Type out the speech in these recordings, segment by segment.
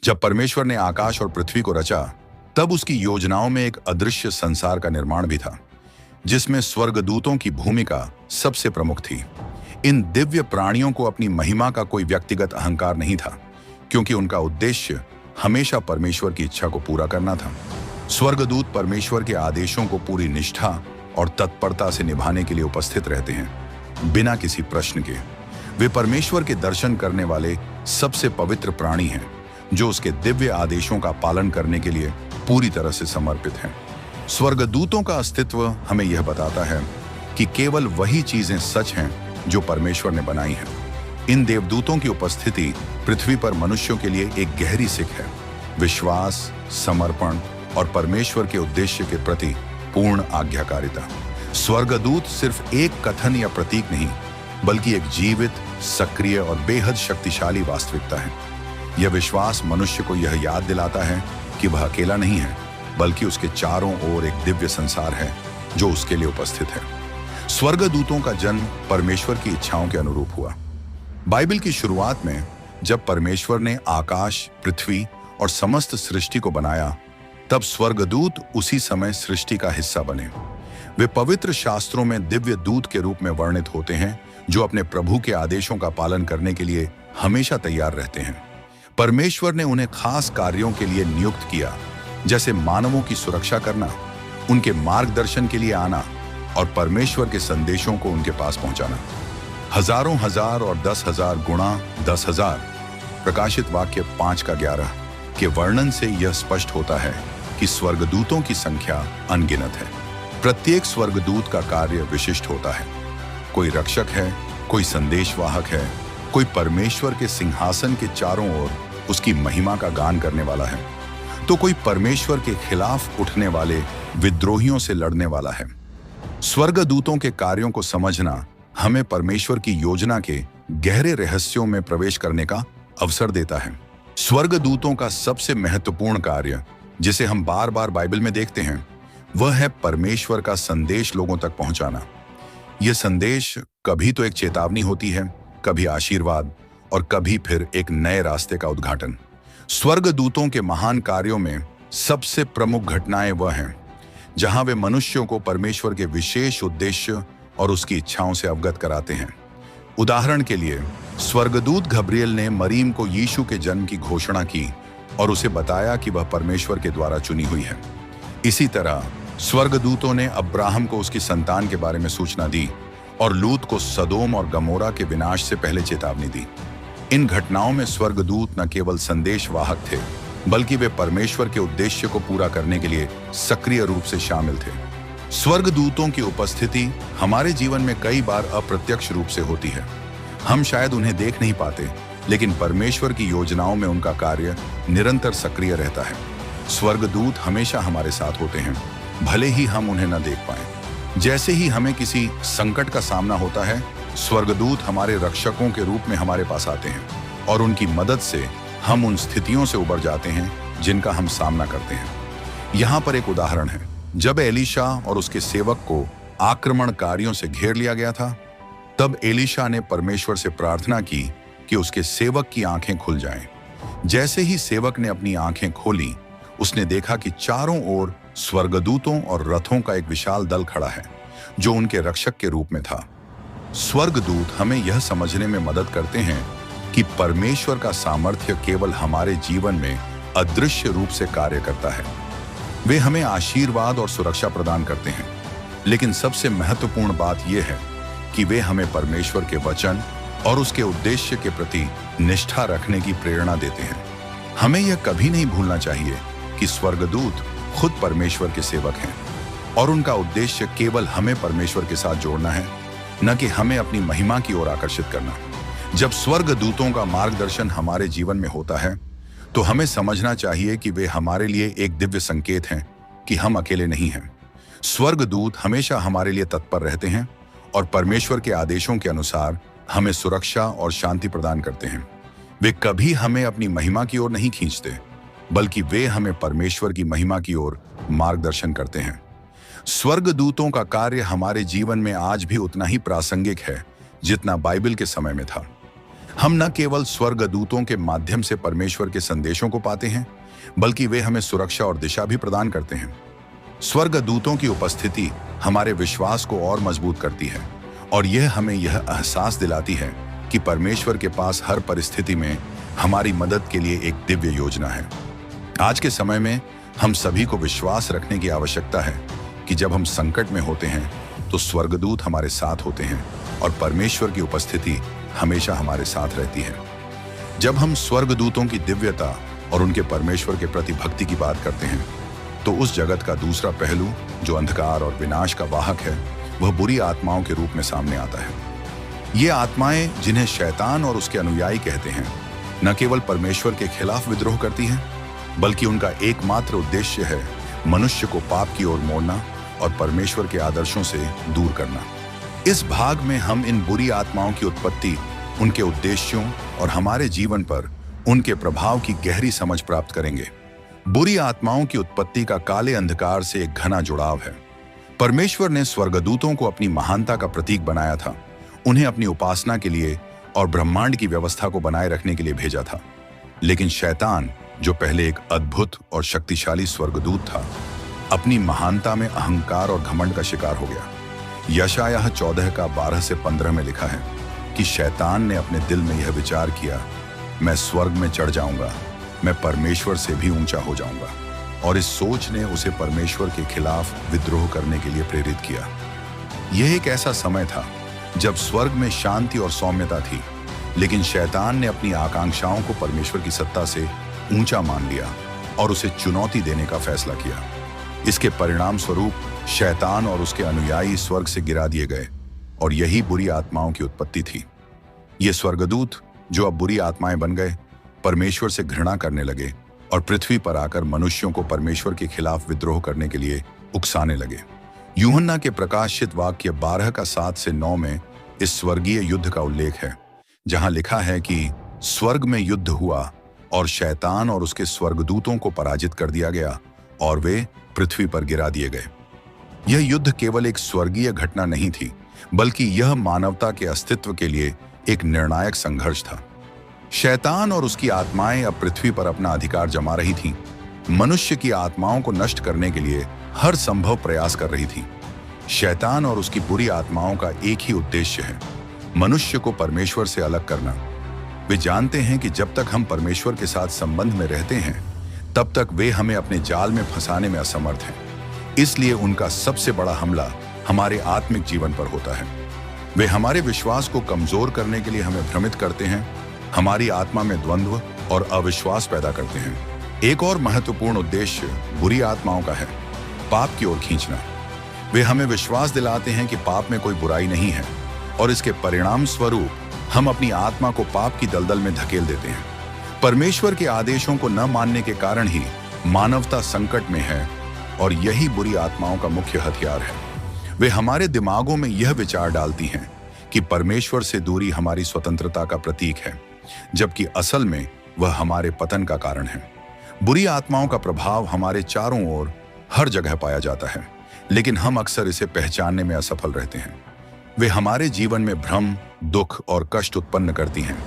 जब परमेश्वर ने आकाश और पृथ्वी को रचा, तब उसकी योजनाओं में एक अदृश्य संसार का निर्माण भी था, जिसमें स्वर्गदूतों की भूमिका सबसे प्रमुख थी। इन दिव्य प्राणियों को अपनी महिमा का कोई व्यक्तिगत अहंकार नहीं था, क्योंकि उनका उद्देश्य हमेशा परमेश्वर की इच्छा को पूरा करना था। स्वर्गदूत परमेश्वर के आदेशों को पूरी निष्ठा और तत्परता से निभाने के लिए उपस्थित रहते हैं, बिना किसी प्रश्न के। वे परमेश्वर के दर्शन करने वाले सबसे पवित्र प्राणी हैं, जो उसके दिव्य आदेशों का पालन करने के लिए पूरी तरह से समर्पित हैं। स्वर्गदूतों का अस्तित्व हमें यह बताता है कि केवल वही चीजें सच हैं जो परमेश्वर ने बनाई हैं। इन देवदूतों की उपस्थिति पृथ्वी पर मनुष्यों के लिए एक गहरी सीख है। विश्वास, समर्पण और परमेश्वर के उद्देश्य के प्रति पूर्ण आज्ञाकारिता। स्वर्गदूत सिर्फ एक कथन या प्रतीक नहीं, बल्कि एक जीवित, सक्रिय और बेहद शक्तिशाली वास्तविकता है। यह विश्वास मनुष्य को यह याद दिलाता है कि वह अकेला नहीं है, बल्कि उसके चारों ओर एक दिव्य संसार है जो उसके लिए उपस्थित है। स्वर्गदूतों का जन्म परमेश्वर की इच्छाओं के अनुरूप हुआ। बाइबल की शुरुआत में जब परमेश्वर ने आकाश, पृथ्वी और समस्त सृष्टि को बनाया, तब स्वर्गदूत उसी समय सृष्टि का हिस्सा बने। वे पवित्र शास्त्रों में दिव्य दूत के रूप में वर्णित होते हैं, जो अपने प्रभु के आदेशों का पालन करने के लिए हमेशा तैयार रहते हैं। परमेश्वर ने उन्हें खास कार्यों के लिए नियुक्त किया, जैसे मानवों की सुरक्षा करना, उनके मार्गदर्शन के लिए आना और परमेश्वर के संदेशों को उनके पास पहुंचाना। हजारों हजार और 10,000 गुणा 10,000 प्रकाशित वाक्य 5:11 के वर्णन से यह स्पष्ट होता है कि स्वर्गदूतों की संख्या अनगिनत है। प्रत्येक स्वर्गदूत का कार्य विशिष्ट होता है। कोई रक्षक है, कोई संदेशवाहक है, कोई परमेश्वर के सिंहासन के चारों ओर उसकी महिमा का गान करने वाला है, तो कोई परमेश्वर के खिलाफ उठने वाले विद्रोहियों से लड़ने वाला है। स्वर्गदूतों के कार्यों को समझना हमें परमेश्वर की योजना के गहरे रहस्यों में प्रवेश करने का अवसर देता है। स्वर्गदूतों का सबसे महत्वपूर्ण कार्य, जिसे हम बार बार बाइबल में देखते हैं, वह है परमेश्वर का संदेश लोगों तक पहुंचाना। यह संदेश कभी तो एक चेतावनी होती है, कभी आशीर्वाद और कभी फिर एक नए रास्ते का उद्घाटन। स्वर्गदूतों के महान कार्यों में सबसे प्रमुख घटनाएं वह हैं जहां वे मनुष्यों को परमेश्वर के विशेष उद्देश्य और उसकी इच्छाओं से अवगत कराते हैं। उदाहरण के लिए, स्वर्गदूत गब्रिएल ने मरीम को यीशु के जन्म की घोषणा की और उसे बताया कि वह परमेश्वर के द्वारा चुनी हुई है। इसी तरह स्वर्गदूतों ने अब्राहम को उसकी संतान के बारे में सूचना दी और लूत को सदोम और गमोरा के विनाश से पहले चेतावनी दी। इन घटनाओं में स्वर्गदूत न केवल संदेशवाहक थे, बल्कि वे परमेश्वर के उद्देश्य को पूरा करने के लिए सक्रिय रूप से शामिल थे। स्वर्गदूतों की उपस्थिति हमारे जीवन में कई बार अप्रत्यक्ष रूप से होती है। हम शायद उन्हें देख नहीं पाते, लेकिन परमेश्वर की योजनाओं में उनका कार्य निरंतर सक्रिय रहता है। स्वर्गदूत हमेशा हमारे साथ होते हैं, भले ही हम उन्हें न देख पाएं। जैसे ही हमें किसी संकट का सामना होता है, स्वर्गदूत हमारे रक्षकों के रूप में हमारे पास आते हैं और उनकी मदद से हम उन स्थितियों से उबर जाते हैं जिनका हम सामना करते हैं। यहाँ पर एक उदाहरण है। जब एलीशा और उसके सेवक को आक्रमणकारियों से घेर लिया गया था, तब एलीशा ने परमेश्वर से प्रार्थना की कि उसके सेवक की आंखें खुल जाएं। जैसे ही सेवक ने अपनी आंखें खोली, उसने देखा कि चारों ओर स्वर्गदूतों और रथों का एक विशाल दल खड़ा है, जो उनके रक्षक के रूप में था। स्वर्गदूत हमें यह समझने में मदद करते हैं कि परमेश्वर का सामर्थ्य केवल हमारे जीवन में अदृश्य रूप से कार्य करता है। वे हमें आशीर्वाद और सुरक्षा प्रदान करते हैं, लेकिन सबसे महत्वपूर्ण बात यह है कि वे हमें परमेश्वर के वचन और उसके उद्देश्य के प्रति निष्ठा रखने की प्रेरणा देते हैं। हमें यह कभी नहीं भूलना चाहिए कि स्वर्गदूत खुद परमेश्वर के सेवक हैं और उनका उद्देश्य केवल हमें परमेश्वर के साथ जोड़ना है, न कि हमें अपनी महिमा की ओर आकर्षित करना। जब स्वर्गदूतों का मार्गदर्शन हमारे जीवन में होता है, तो हमें समझना चाहिए कि वे हमारे लिए एक दिव्य संकेत हैं कि हम अकेले नहीं हैं। स्वर्गदूत हमेशा हमारे लिए तत्पर रहते हैं और परमेश्वर के आदेशों के अनुसार हमें सुरक्षा और शांति प्रदान करते हैं। वे कभी हमें अपनी महिमा की ओर नहीं खींचते, बल्कि वे हमें परमेश्वर की महिमा की ओर मार्गदर्शन करते हैं। स्वर्गदूतों का कार्य हमारे जीवन में आज भी उतना ही प्रासंगिक है जितना बाइबल के समय में था। हम न केवल स्वर्गदूतों के माध्यम से परमेश्वर के संदेशों को पाते हैं, बल्कि वे हमें सुरक्षा और दिशा भी प्रदान करते हैं। स्वर्गदूतों की उपस्थिति हमारे विश्वास को और मजबूत करती है और यह हमें यह एहसास दिलाती है कि परमेश्वर के पास हर परिस्थिति में हमारी मदद के लिए एक दिव्य योजना है। आज के समय में हम सभी को विश्वास रखने की आवश्यकता है कि जब हम संकट में होते हैं तो स्वर्गदूत हमारे साथ होते हैं और परमेश्वर की उपस्थिति हमेशा हमारे साथ रहती है। जब हम स्वर्गदूतों की दिव्यता और उनके परमेश्वर के प्रति भक्ति की बात करते हैं तो उस जगत का दूसरा पहलू, जो अंधकार और विनाश का वाहक है, वह बुरी आत्माओं के रूप में सामने आता है। ये आत्माएं, जिन्हें शैतान और उसके अनुयायी कहते हैं, न केवल परमेश्वर के खिलाफ विद्रोह करती हैं, बल्कि उनका एकमात्र उद्देश्य है मनुष्य को पाप की ओर मोड़ना और परमेश्वर के आदर्शों से दूर करना। इस भाग में हम इन बुरी आत्माओं की उत्पत्ति, उनके उद्देश्यों और हमारे जीवन पर उनके प्रभाव की गहरी समझ प्राप्त करेंगे। बुरी आत्माओं की उत्पत्ति का काले अंधकार से एक घना जुड़ाव है। परमेश्वर ने स्वर्गदूतों को अपनी महानता का प्रतीक बनाया था, उन्हें अपनी उपासना के लिए और ब्रह्मांड की व्यवस्था को बनाए रखने के लिए भेजा था। लेकिन शैतान, जो पहले एक अद्भुत और शक्तिशाली स्वर्गदूत था, अपनी महानता में अहंकार और घमंड का शिकार हो गया। यशायाह 14 का 12 से 15 में लिखा है कि शैतान ने अपने दिल में यह विचार किया, मैं स्वर्ग में चढ़ जाऊंगा, मैं परमेश्वर से भी ऊंचा हो जाऊंगा। और इस सोच ने उसे परमेश्वर के खिलाफ विद्रोह करने के लिए प्रेरित किया। यह एक ऐसा समय था जब स्वर्ग में शांति और सौम्यता थी, लेकिन शैतान ने अपनी आकांक्षाओं को परमेश्वर की सत्ता से ऊंचा मान लिया और उसे चुनौती देने का फैसला किया। इसके परिणाम स्वरूप शैतान और उसके अनुयायी स्वर्ग से गिरा दिए गए और यही बुरी आत्माओं की उत्पत्ति थी। ये स्वर्गदूत, जो अब बुरी आत्माएं बन गए, परमेश्वर से घृणा करने लगे और पृथ्वी पर आकर मनुष्यों को परमेश्वर के खिलाफ विद्रोह करने के लिए उकसाने लगे। यूहन्ना के प्रकाशित वाक्य 12 का 7 से 9 में इस स्वर्गीय युद्ध का उल्लेख है, जहां लिखा है कि स्वर्ग में युद्ध हुआ और शैतान और उसके स्वर्गदूतों को पराजित कर दिया गया और वे पृथ्वी पर गिरा दिए गए। यह युद्ध केवल एक स्वर्गीय घटना नहीं थी, बल्कि यह मानवता के अस्तित्व के लिए एक निर्णायक संघर्ष था। शैतान और उसकी आत्माएं अब पृथ्वी पर अपना अधिकार जमा रही थीं, मनुष्य की आत्माओं को नष्ट करने के लिए हर संभव प्रयास कर रही थीं। शैतान और उसकी बुरी आत्माओं का एक ही उद्देश्य है, मनुष्य को परमेश्वर से अलग करना। वे जानते हैं कि जब तक हम परमेश्वर के साथ संबंध में रहते हैं, तब तक वे हमें अपने जाल में फंसाने में असमर्थ हैं। इसलिए उनका सबसे बड़ा हमला हमारे आत्मिक जीवन पर होता है। वे हमारे विश्वास को कमजोर करने के लिए हमें भ्रमित करते हैं, हमारी आत्मा में द्वंद्व और अविश्वास पैदा करते हैं। एक और महत्वपूर्ण उद्देश्य बुरी आत्माओं का है, पाप की ओर खींचना। वे हमें विश्वास दिलाते हैं कि पाप में कोई बुराई नहीं है और इसके परिणाम स्वरूप हम अपनी आत्मा को पाप की दलदल में धकेल देते हैं। परमेश्वर के आदेशों को न मानने के कारण ही मानवता संकट में है और यही बुरी आत्माओं का मुख्य हथियार है। वे हमारे दिमागों में यह विचार डालती हैं कि परमेश्वर से दूरी हमारी स्वतंत्रता का प्रतीक है, जबकि असल में वह हमारे पतन का कारण है। बुरी आत्माओं का प्रभाव हमारे चारों ओर हर जगह पाया जाता है, लेकिन हम अक्सर इसे पहचानने में असफल रहते हैं। वे हमारे जीवन में भ्रम, दुख और कष्ट उत्पन्न करती हैं।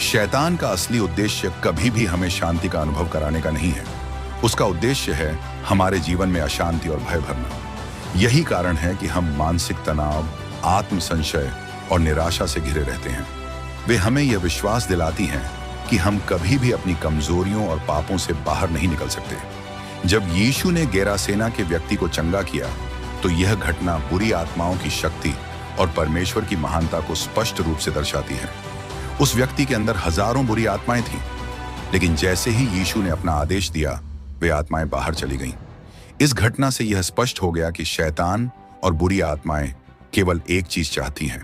शैतान का असली उद्देश्य कभी भी हमें शांति का अनुभव कराने का नहीं है। उसका उद्देश्य है हमारे जीवन में अशांति और भय भरना। यही कारण है कि हम मानसिक तनाव, आत्म संशय और निराशा से घिरे रहते हैं। वे हमें यह विश्वास दिलाती हैं कि हम कभी भी अपनी कमजोरियों और पापों से बाहर नहीं निकल सकते। जब यीशु ने गेरासेना के व्यक्ति को चंगा किया, तो यह घटना बुरी आत्माओं की शक्ति और परमेश्वर की महानता को स्पष्ट रूप से दर्शाती है। उस व्यक्ति के अंदर हजारों बुरी आत्माएं थीं, लेकिन जैसे ही यीशु ने अपना आदेश दिया, वे आत्माएं बाहर चली गईं। इस घटना से यह स्पष्ट हो गया कि शैतान और बुरी आत्माएं केवल एक चीज चाहती हैं,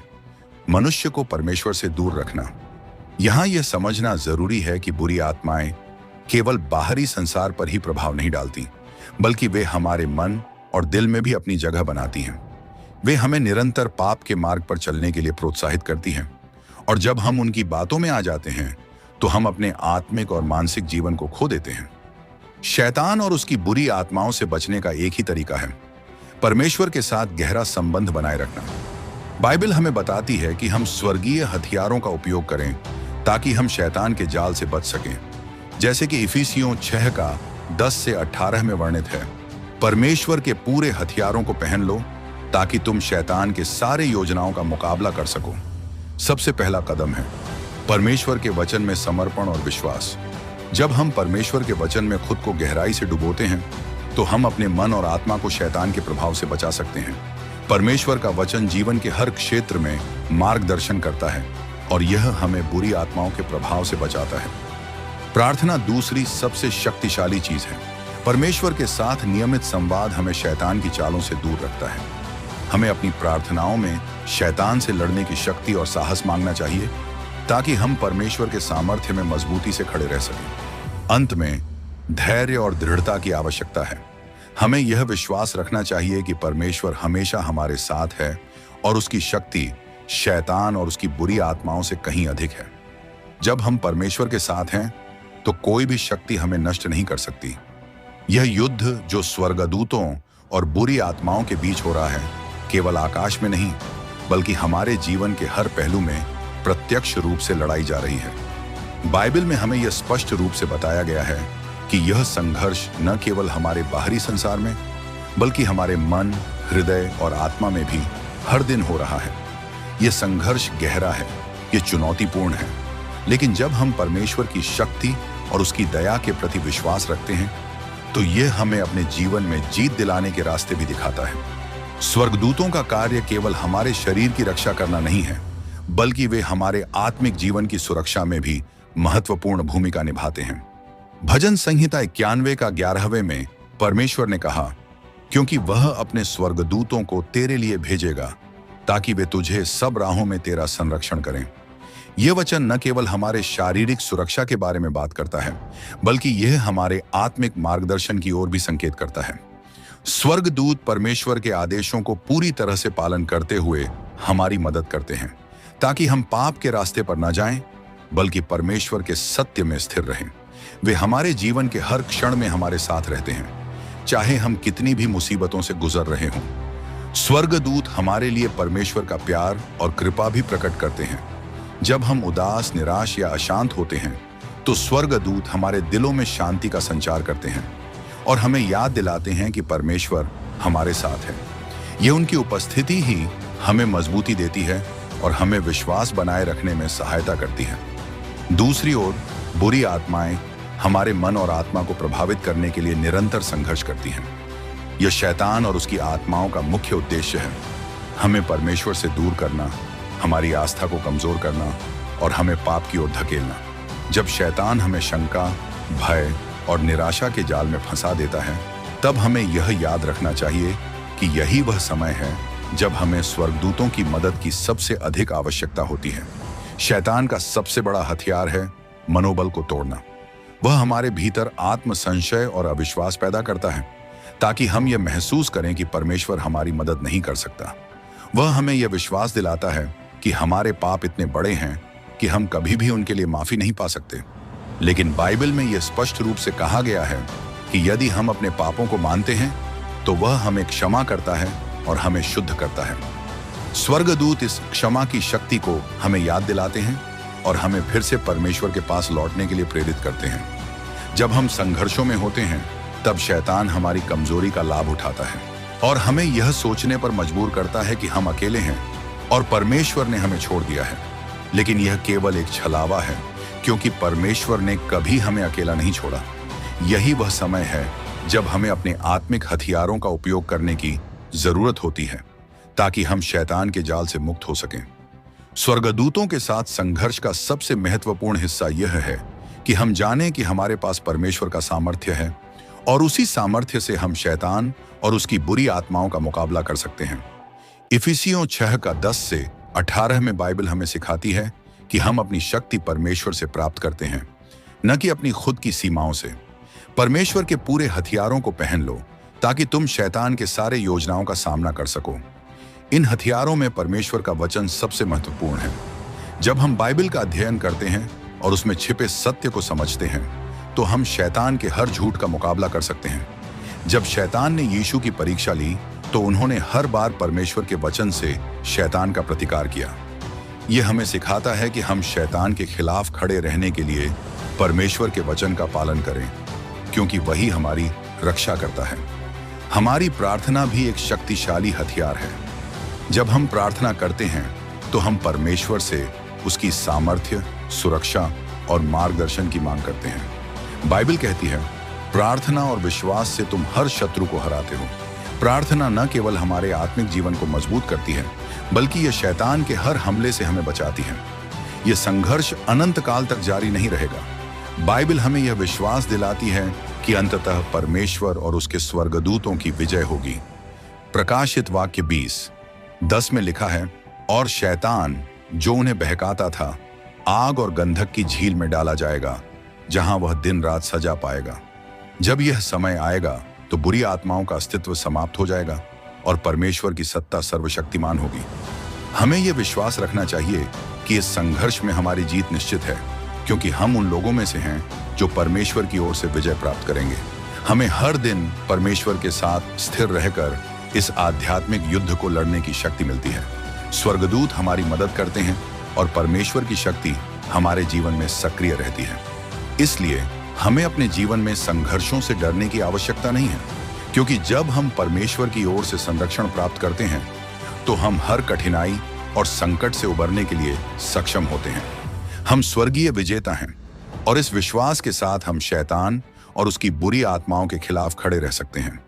मनुष्य को परमेश्वर से दूर रखना। यहां यह समझना जरूरी है कि बुरी आत्माएं केवल बाहरी संसार पर ही प्रभाव नहीं डालती, बल्कि वे हमारे मन और दिल में भी अपनी जगह बनाती हैं। वे हमें निरंतर पाप के मार्ग पर चलने के लिए प्रोत्साहित करती हैं, और जब हम उनकी बातों में आ जाते हैं, तो हम अपने आत्मिक और मानसिक जीवन को खो देते हैं। शैतान और उसकी बुरी आत्माओं से बचने का एक ही तरीका है, परमेश्वर के साथ गहरा संबंध बनाए रखना। बाइबल हमें बताती है कि हम स्वर्गीय हथियारों का उपयोग करें ताकि हम शैतान के जाल से बच सकें। जैसे कि इफिसियों 6 का 10 से 18 में वर्णित है, परमेश्वर के पूरे हथियारों को पहन लो ताकि तुम शैतान के सारे योजनाओं का मुकाबला कर सको। सबसे पहला कदम है परमेश्वर के वचन में समर्पण और विश्वास। जब हम परमेश्वर के वचन में खुद को गहराई से डुबोते हैं तो हम अपने मन और आत्मा को शैतान के प्रभाव से बचा सकते हैं। परमेश्वर का वचन जीवन के हर क्षेत्र में मार्गदर्शन करता है और यह हमें बुरी आत्माओं के प्रभाव से बचाता है। प्रार्थना दूसरी सबसे शक्तिशाली चीज है। परमेश्वर के साथ नियमित संवाद हमें शैतान की चालों से दूर रखता है। हमें अपनी प्रार्थनाओं में शैतान से लड़ने की शक्ति और साहस मांगना चाहिए ताकि हम परमेश्वर के सामर्थ्य में मजबूती से खड़े रह सकें। अंत में धैर्य और दृढ़ता की आवश्यकता है। हमें यह विश्वास रखना चाहिए कि परमेश्वर हमेशा हमारे साथ है और उसकी शक्ति शैतान और उसकी बुरी आत्माओं से कहीं अधिक है। जब हम परमेश्वर के साथ हैं तो कोई भी शक्ति हमें नष्ट नहीं कर सकती। यह युद्ध जो स्वर्गदूतों और बुरी आत्माओं के बीच हो रहा है, केवल आकाश में नहीं बल्कि हमारे जीवन के हर पहलू में प्रत्यक्ष रूप से लड़ाई जा रही है। बाइबल में हमें यह स्पष्ट रूप से बताया गया है कि यह संघर्ष न केवल हमारे बाहरी संसार में बल्कि हमारे मन, हृदय और आत्मा में भी हर दिन हो रहा है। यह संघर्ष गहरा है, यह चुनौतीपूर्ण है, लेकिन जब हम परमेश्वर की शक्ति और उसकी दया के प्रति विश्वास रखते हैं तो यह हमें अपने जीवन में जीत दिलाने के रास्ते भी दिखाता है। स्वर्गदूतों का कार्य केवल हमारे शरीर की रक्षा करना नहीं है बल्कि वे हमारे आत्मिक जीवन की सुरक्षा में भी महत्वपूर्ण भूमिका निभाते हैं। भजन संहिता 91 का 11वें में परमेश्वर ने कहा, क्योंकि वह अपने स्वर्गदूतों को तेरे लिए भेजेगा ताकि वे तुझे सब राहों में तेरा संरक्षण करें। यह वचन न केवल हमारे शारीरिक सुरक्षा के बारे में बात करता है बल्कि यह हमारे आत्मिक मार्गदर्शन की ओर भी संकेत करता है। स्वर्गदूत परमेश्वर के आदेशों को पूरी तरह से पालन करते हुए हमारी मदद करते हैं ताकि हम पाप के रास्ते पर न जाएं बल्कि परमेश्वर के सत्य में स्थिर रहें। वे हमारे जीवन के हर क्षण में हमारे साथ रहते हैं, चाहे हम कितनी भी मुसीबतों से गुजर रहे हों। स्वर्गदूत हमारे लिए परमेश्वर का प्यार और कृपा भी प्रकट करते हैं। जब हम उदास, निराश या अशांत होते हैं तो स्वर्गदूत हमारे दिलों में शांति का संचार करते हैं और हमें याद दिलाते हैं कि परमेश्वर हमारे साथ है। यह उनकी उपस्थिति ही हमें मजबूती देती है और हमें विश्वास बनाए रखने में सहायता करती है। दूसरी ओर बुरी आत्माएं हमारे मन और आत्मा को प्रभावित करने के लिए निरंतर संघर्ष करती हैं। यह शैतान और उसकी आत्माओं का मुख्य उद्देश्य है, हमें परमेश्वर से दूर करना, हमारी आस्था को कमजोर करना और हमें पाप की ओर धकेलना। जब शैतान हमें शंका, भय और निराशा के जाल में फंसा देता है तब हमें यह याद रखना चाहिए कि यही वह समय है जब हमें स्वर्गदूतों की मदद की सबसे अधिक आवश्यकता होती है। शैतान का सबसे बड़ा हथियार है मनोबल को तोड़ना। वह हमारे भीतर आत्म संशय और अविश्वास पैदा करता है ताकि हम यह महसूस करें कि परमेश्वर हमारी मदद नहीं कर सकता। वह हमें यह विश्वास दिलाता है कि हमारे पाप इतने बड़े हैं कि हम कभी भी उनके लिए माफी नहीं पा सकते। लेकिन बाइबल में यह स्पष्ट रूप से कहा गया है कि यदि हम अपने पापों को मानते हैं तो वह हमें क्षमा करता है और हमें शुद्ध करता है। स्वर्गदूत इस क्षमा की शक्ति को हमें याद दिलाते हैं और हमें फिर से परमेश्वर के पास लौटने के लिए प्रेरित करते हैं। जब हम संघर्षों में होते हैं तब शैतान हमारी कमजोरी का लाभ उठाता है और हमें यह सोचने पर मजबूर करता है कि हम अकेले हैं और परमेश्वर ने हमें छोड़ दिया है। लेकिन यह केवल एक छलावा है, क्योंकि परमेश्वर ने कभी हमें अकेला नहीं छोड़ा। यही वह समय है जब हमें अपने आत्मिक हथियारों का उपयोग करने की जरूरत होती है ताकि हम शैतान के जाल से मुक्त हो सकें। स्वर्गदूतों के साथ संघर्ष का सबसे महत्वपूर्ण हिस्सा यह है कि हम जानें कि हमारे पास परमेश्वर का सामर्थ्य है और उसी सामर्थ्य से हम शैतान और उसकी बुरी आत्माओं का मुकाबला कर सकते हैं। इफिसियों 6 का 10 से 18 में बाइबल हमें सिखाती है कि हम अपनी शक्ति परमेश्वर से प्राप्त करते हैं, न कि अपनी खुद की सीमाओं से। परमेश्वर के पूरे हथियारों को पहन लो ताकि तुम शैतान के सारे योजनाओं का सामना कर सको। इन हथियारों में परमेश्वर का वचन सबसे महत्वपूर्ण है। जब हम बाइबल का अध्ययन करते हैं और उसमें छिपे सत्य को समझते हैं तो हम शैतान के हर झूठ का मुकाबला कर सकते हैं। जब शैतान ने यीशु की परीक्षा ली तो उन्होंने हर बार परमेश्वर के वचन से शैतान का प्रतिकार किया। ये हमें सिखाता है कि हम शैतान के खिलाफ खड़े रहने के लिए परमेश्वर के वचन का पालन करें, क्योंकि वही हमारी रक्षा करता है। हमारी प्रार्थना भी एक शक्तिशाली हथियार है। जब हम प्रार्थना करते हैं तो हम परमेश्वर से उसकी सामर्थ्य, सुरक्षा और मार्गदर्शन की मांग करते हैं। बाइबल कहती है, प्रार्थना और विश्वास से तुम हर शत्रु को हराते हो। प्रार्थना न केवल हमारे आत्मिक जीवन को मजबूत करती है, बल्कि यह शैतान के हर हमले से हमें बचाती है। यह संघर्ष अनंत काल तक जारी नहीं रहेगा। बाइबल हमें यह विश्वास दिलाती है कि अंततः परमेश्वर और उसके स्वर्गदूतों की विजय होगी। प्रकाशित वाक्य 20:10 में लिखा है, और शैतान जो उन्हें बहकाता था आग और गंधक की झील में डाला जाएगा, जहां वह दिन रात सजा पाएगा। जब यह समय आएगा तो बुरी आत्माओं का अस्तित्व समाप्त हो जाएगा और परमेश्वर की सत्ता सर्वशक्तिमान होगी। हमें यह विश्वास रखना चाहिए कि इस संघर्ष में हमारी जीत निश्चित है, क्योंकि हम उन लोगों में से हैं जो परमेश्वर की ओर से विजय प्राप्त करेंगे। हमें हर दिन परमेश्वर के साथ स्थिर रहकर इस आध्यात्मिक युद्ध को लड़ने की शक्ति मिलती है। स्वर्गदूत हमारी मदद करते हैं और परमेश्वर की शक्ति हमारे जीवन में सक्रिय रहती है। इसलिए हमें अपने जीवन में संघर्षों से डरने की आवश्यकता नहीं है, क्योंकि जब हम परमेश्वर की ओर से संरक्षण प्राप्त करते हैं तो हम हर कठिनाई और संकट से उबरने के लिए सक्षम होते हैं। हम स्वर्गीय विजेता हैं और इस विश्वास के साथ हम शैतान और उसकी बुरी आत्माओं के खिलाफ खड़े रह सकते हैं।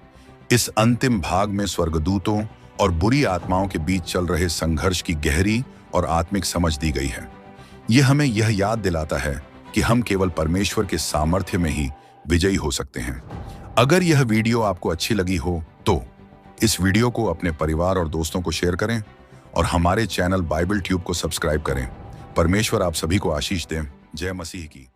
इस अंतिम भाग में स्वर्गदूतों और बुरी आत्माओं के बीच चल रहे संघर्ष की गहरी और आत्मिक समझ दी गई है। यह हमें यह याद दिलाता है कि हम केवल परमेश्वर के सामर्थ्य में ही विजयी हो सकते हैं। अगर यह वीडियो आपको अच्छी लगी हो तो इस वीडियो को अपने परिवार और दोस्तों को शेयर करें और हमारे चैनल बाइबल ट्यूब को सब्सक्राइब करें। परमेश्वर आप सभी को आशीष दें। जय मसीह की।